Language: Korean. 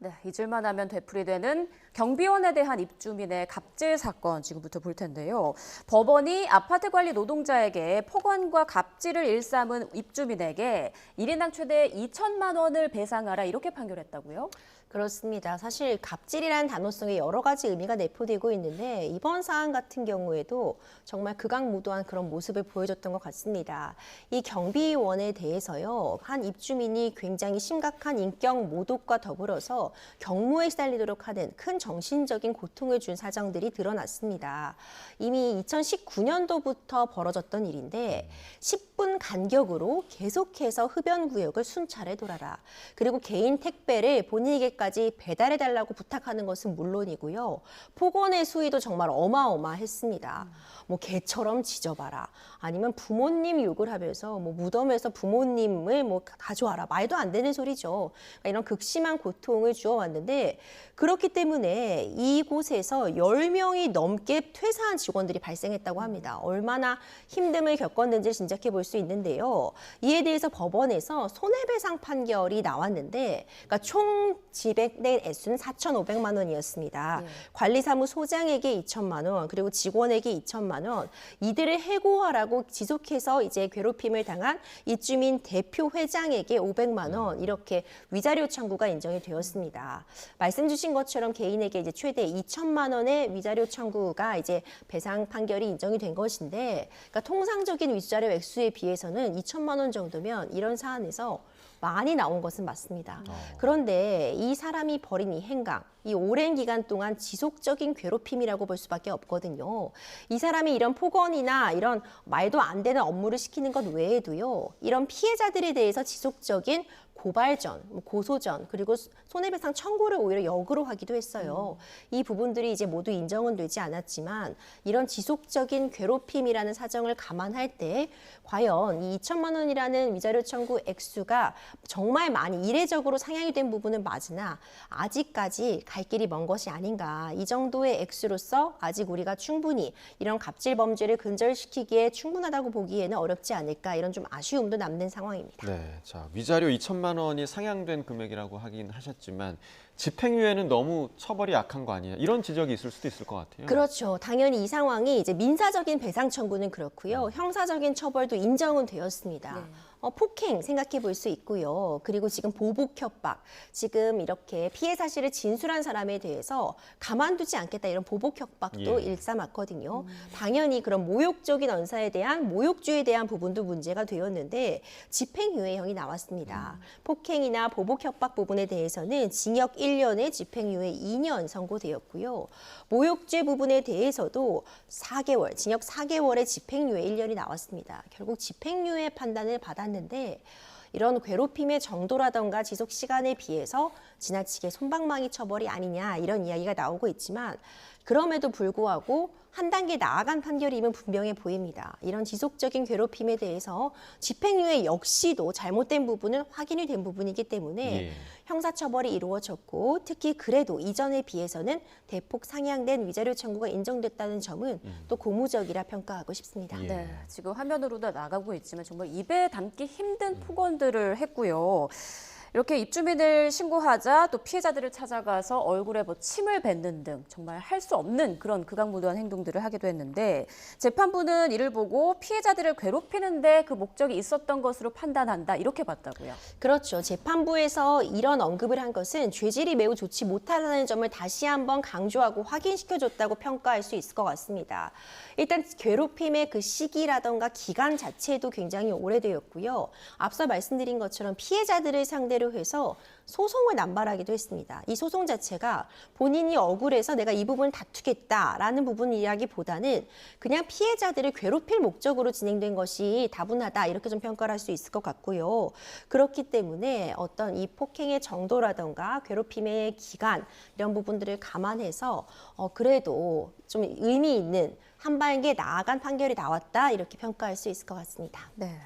네, 잊을만 하면 되풀이되는 경비원에 대한 입주민의 갑질 사건 지금부터 볼 텐데요. 법원이 아파트 관리 노동자에게 폭언과 갑질을 일삼은 입주민에게 1인당 최대 2천만 원을 배상하라 이렇게 판결했다고요? 그렇습니다. 사실 갑질이라는 단어성에 여러 가지 의미가 내포되고 있는데 이번 사안 같은 경우에도 정말 극악무도한 그런 모습을 보여줬던 것 같습니다. 이 경비원에 대해서요, 한 입주민이 굉장히 심각한 인격 모독과 더불어서 경무에 시달리도록 하는 큰 정신적인 고통을 준 사정들이 드러났습니다. 이미 2019년도부터 벌어졌던 일인데 10분 간격으로 계속해서 흡연구역을 순찰해 돌아라. 그리고 개인 택배를 본인에게 까지 배달해달라고 부탁하는 것은 물론이고요. 폭언의 수위도 정말 어마어마했습니다. 뭐 개처럼 짖어봐라. 아니면 부모님 욕을 하면서 뭐 무덤에서 부모님을 뭐 가져와라. 말도 안 되는 소리죠. 그러니까 이런 극심한 고통을 주어왔는데 그렇기 때문에 이곳에서 10명이 넘게 퇴사한 직원들이 발생했다고 합니다. 얼마나 힘듦을 겪었는지 짐작해 볼 수 있는데요. 이에 대해서 법원에서 손해배상 판결이 나왔는데 그러니까 총 지백된 액수는 4,500만 원이었습니다. 관리사무 소장에게 2천만 원, 그리고 직원에게 2천만 원, 이들을 해고하라고 지속해서 이제 괴롭힘을 당한 입주민 대표 회장에게 500만 원 이렇게 위자료 청구가 인정이 되었습니다. 말씀 주신 것처럼 개인에게 이제 최대 2천만 원의 위자료 청구가 이제 배상 판결이 인정이 된 것인데, 그러니까 통상적인 위자료 액수에 비해서는 2천만 원 정도면 이런 사안에서 많이 나온 것은 맞습니다. 그런데 이 사람이 벌인 이 행강, 이 오랜 기간 동안 지속적인 괴롭힘이라고 볼 수밖에 없거든요. 이 사람이 이런 폭언이나 이런 말도 안 되는 업무를 시키는 것 외에도요, 이런 피해자들에 대해서 지속적인 고발전, 고소전, 그리고 손해배상 청구를 오히려 역으로 하기도 했어요. 이 부분들이 이제 모두 인정은 되지 않았지만 이런 지속적인 괴롭힘이라는 사정을 감안할 때 과연 이 2천만 원이라는 위자료 청구 액수가 정말 많이 이례적으로 상향이 된 부분은 맞으나 아직까지 갈 길이 먼 것이 아닌가. 이 정도의 액수로서 아직 우리가 충분히 이런 갑질 범죄를 근절시키기에 충분하다고 보기에는 어렵지 않을까. 이런 좀 아쉬움도 남는 상황입니다. 네, 자 위자료 2천만 원이 상향된 금액이라고 하긴 하셨지만 집행유예는 너무 처벌이 약한 거 아니냐 이런 지적이 있을 수도 있을 것 같아요. 그렇죠. 당연히 이 상황이 이제 민사적인 배상 청구는 그렇고요. 형사적인 처벌도 인정은 되었습니다. 네. 폭행 생각해 볼 수 있고요. 그리고 지금 보복 협박, 지금 이렇게 피해 사실을 진술한 사람에 대해서 가만두지 않겠다 이런 보복 협박도 일삼았거든요. 당연히 그런 모욕적인 언사에 대한 모욕죄에 대한 부분도 문제가 되었는데 집행유예형이 나왔습니다. 폭행이나 보복 협박 부분에 대해서는 징역 1년에 집행유예 2년 선고되었고요. 모욕죄 부분에 대해서도 4개월, 징역 4개월에 집행유예 1년이 나왔습니다. 결국 집행유예 판단을 받았는데 이런 괴롭힘의 정도라던가 지속 시간에 비해서 지나치게 솜방망이 처벌이 아니냐 이런 이야기가 나오고 있지만 그럼에도 불구하고 한 단계 나아간 판결임은 분명해 보입니다. 이런 지속적인 괴롭힘에 대해서 집행유예 역시도 잘못된 부분은 확인이 된 부분이기 때문에 형사처벌이 이루어졌고 특히 그래도 이전에 비해서는 대폭 상향된 위자료 청구가 인정됐다는 점은 또 고무적이라 평가하고 싶습니다. 네, 지금 화면으로도 나가고 있지만 정말 입에 담기 힘든 폭언들을 했고요. 이렇게 입주민을 신고하자 또 피해자들을 찾아가서 얼굴에 뭐 침을 뱉는 등 정말 할 수 없는 그런 극악무도한 행동들을 하기도 했는데 재판부는 이를 보고 피해자들을 괴롭히는데 그 목적이 있었던 것으로 판단한다 이렇게 봤다고요. 그렇죠. 재판부에서 이런 언급을 한 것은 죄질이 매우 좋지 못하다는 점을 다시 한번 강조하고 확인시켜줬다고 평가할 수 있을 것 같습니다. 일단 괴롭힘의 그 시기라던가 기간 자체도 굉장히 오래되었고요. 앞서 말씀드린 것처럼 피해자들을 상대로 해서 소송을 남발하기도 했습니다. 이 소송 자체가 본인이 억울해서 내가 이 부분을 다투겠다라는 부분이라기보다는 그냥 피해자들을 괴롭힐 목적으로 진행된 것이 다분하다 이렇게 좀 평가를 할 수 있을 것 같고요. 그렇기 때문에 어떤 이 폭행의 정도라던가 괴롭힘의 기간 이런 부분들을 감안해서 그래도 좀 의미 있는 한 발계 나아간 판결이 나왔다 이렇게 평가할 수 있을 것 같습니다. 네.